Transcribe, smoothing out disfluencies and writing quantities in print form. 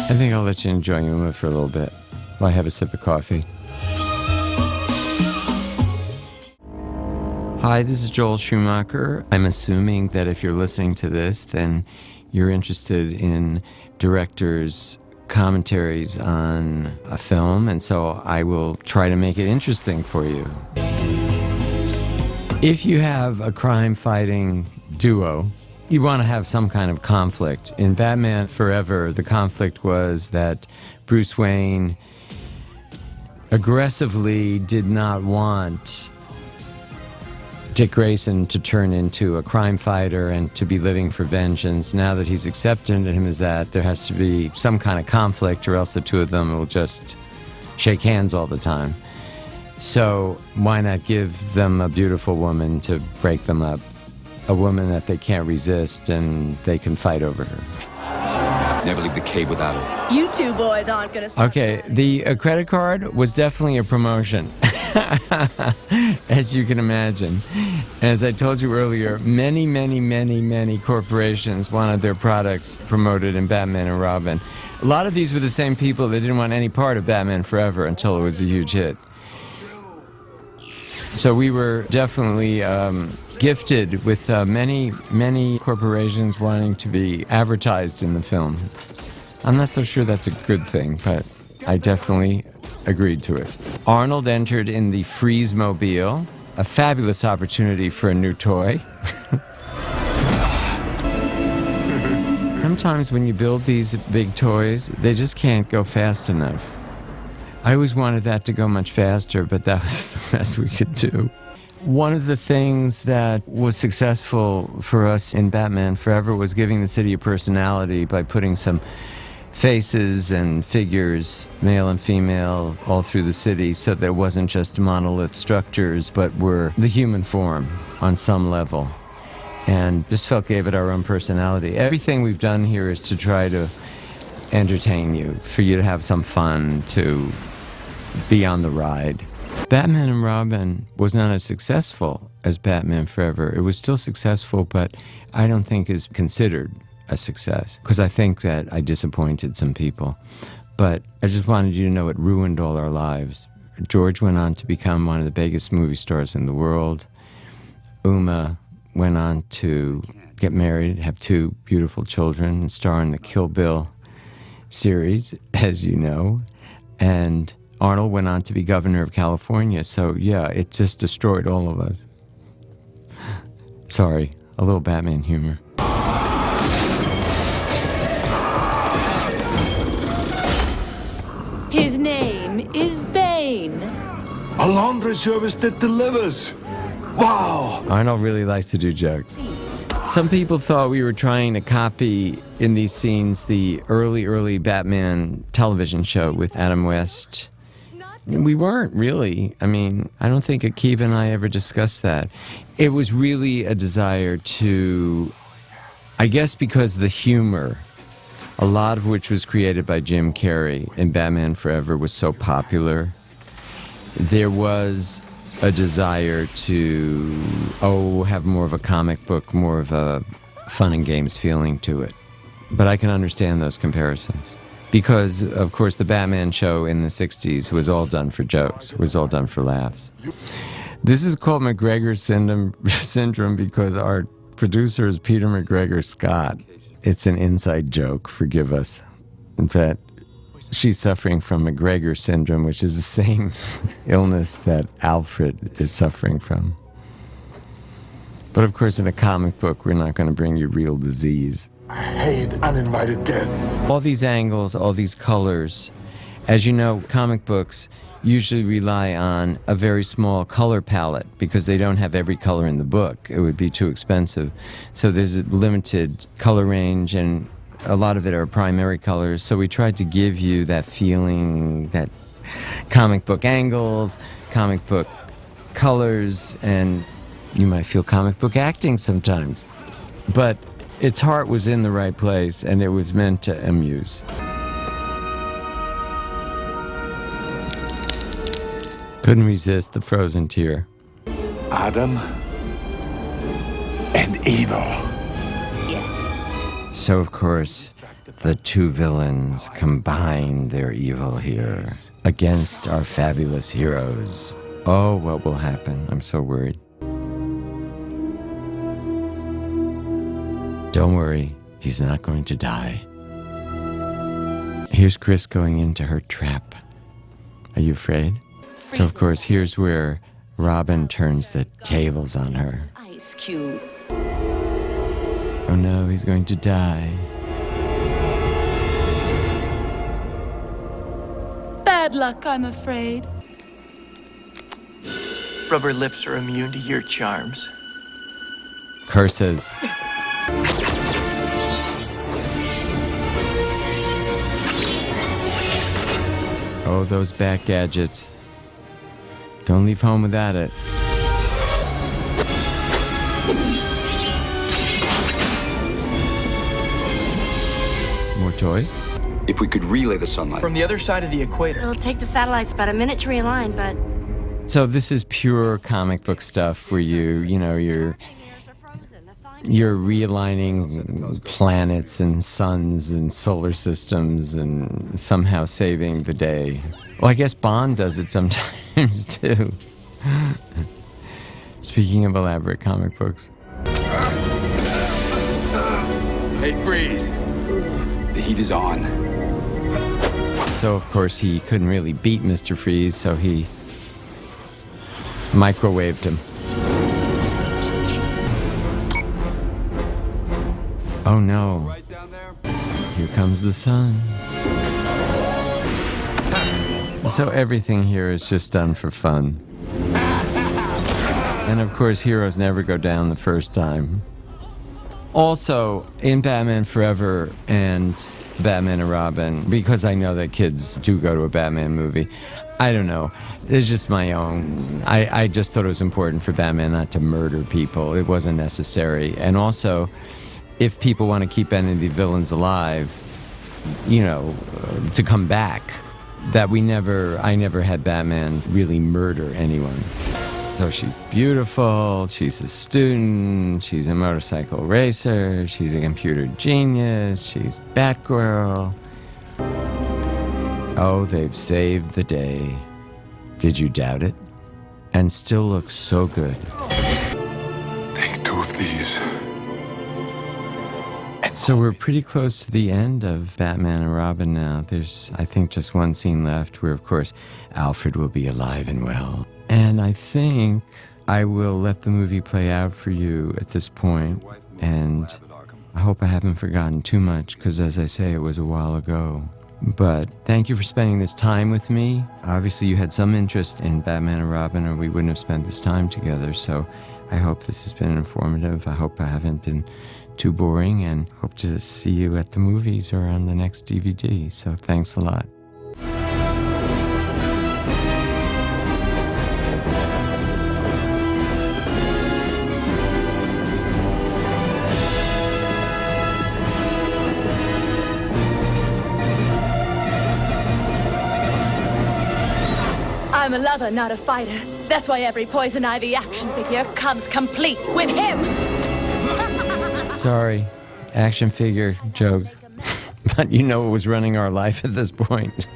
I think I'll let you enjoy Uma for a little bit while I have a sip of coffee. Hi, this is Joel Schumacher. I'm assuming that if you're listening to this, then you're interested in directors' commentaries on a film, and so I will try to make it interesting for you. If you have a crime-fighting duo, you want to have some kind of conflict. In Batman Forever, the conflict was that Bruce Wayne aggressively did not want Dick Grayson to turn into a crime fighter and to be living for vengeance. Now that he's accepted him as that, there has to be some kind of conflict, or else the two of them will just shake hands all the time. So why not give them a beautiful woman to break them up? A woman that they can't resist and they can fight over her. Never leave the cave without her. You two boys aren't gonna stop. Okay, the credit card was definitely a promotion, as you can imagine. As I told you earlier, many corporations wanted their products promoted in Batman and Robin. A lot of these were the same people that didn't want any part of Batman Forever until it was a huge hit. So we were definitely gifted with many corporations wanting to be advertised in the film. I'm not so sure that's a good thing, but I definitely agreed to it. Arnold entered in the Freeze-mobile, a fabulous opportunity for a new toy. Sometimes when you build these big toys, they just can't go fast enough. I always wanted that to go much faster, but that was the best we could do. One of the things that was successful for us in Batman Forever was giving the city a personality by putting some faces and figures, male and female, all through the city, so that it wasn't just monolith structures, but were the human form on some level. And just felt gave it our own personality. Everything we've done here is to try to entertain you, for you to have some fun, to be on the ride. Batman and Robin was not as successful as Batman Forever. It was still successful, but I don't think is considered a success, because I think that I disappointed some people. But I just wanted you to know it ruined all our lives. George went on to become one of the biggest movie stars in the world. Uma went on to get married, have two beautiful children, and star in the Kill Bill series, as you know. And Arnold went on to be governor of California. So yeah, it just destroyed all of us. Sorry, a little Batman humor. His name is Bane. A laundry service that delivers. Wow! Arnold really likes to do jokes. Some people thought we were trying to copy, in these scenes, the early Batman television show with Adam West. We weren't, really. I mean, I don't think Akiva and I ever discussed that. It was really a desire to, I guess because the humor, a lot of which was created by Jim Carrey in Batman Forever, was so popular, there was a desire to, have more of a comic book, more of a fun and games feeling to it. But I can understand those comparisons. Because, of course, the Batman show in the 60s was all done for jokes, was all done for laughs. This is called McGregor syndrome because our producer is Peter McGregor Scott. It's an inside joke, forgive us. In fact, she's suffering from McGregor syndrome, which is the same illness that Alfred is suffering from. But of course, in a comic book, we're not going to bring you real disease. I hate uninvited guests. All these angles, all these colors. As you know, comic books usually rely on a very small color palette because they don't have every color in the book. It would be too expensive. So there's a limited color range, and a lot of it are primary colors. So we tried to give you that feeling, that comic book angles, comic book colors, and you might feel comic book acting sometimes. But its heart was in the right place, and it was meant to amuse. Couldn't resist the frozen tear. Adam and evil. Yes. So, of course, the two villains combine their evil here against our fabulous heroes. Oh, what will happen? I'm so worried. Don't worry, he's not going to die. Here's Chris going into her trap. Are you afraid? So, of course, here's where Robin turns the tables on her. Ice cube. Oh no, he's going to die. Bad luck, I'm afraid. Rubber lips are immune to your charms. Curses. Oh, those back gadgets. Don't leave home without it. More toys? If we could relay the sunlight. From the other side of the equator. It'll take the satellites about a minute to realign, but So this is pure comic book stuff where you're realigning planets and suns and solar systems and somehow saving the day. Well, I guess Bond does it sometimes too. Speaking of elaborate comic books. Hey, freeze. The heat is on. So, of course, he couldn't really beat Mr. Freeze, so he microwaved him. Oh no. Here comes the sun. So everything here is just done for fun. And of course, heroes never go down the first time. Also, in Batman Forever and Batman and Robin, because I know that kids do go to a Batman movie, I don't know. It's just my own. I just thought it was important for Batman not to murder people. It wasn't necessary. And also, if people want to keep any of the villains alive, to come back, that I never had Batman really murder anyone. So she's beautiful, she's a student, she's a motorcycle racer, she's a computer genius, she's Batgirl. Oh, they've saved the day. Did you doubt it? And still looks so good. Take two of these. So we're pretty close to the end of Batman and Robin now. There's, I think, just one scene left where, of course, Alfred will be alive and well. And I think I will let the movie play out for you at this point. And I hope I haven't forgotten too much, because as I say, it was a while ago. But thank you for spending this time with me. Obviously, you had some interest in Batman and Robin, or we wouldn't have spent this time together. So I hope this has been informative. I hope I haven't been too boring, and hope to see you at the movies or on the next DVD. So thanks a lot. I'm a lover, not a fighter. That's why every Poison Ivy action figure comes complete with him. Sorry, action figure joke. But you know it was running our life at this point.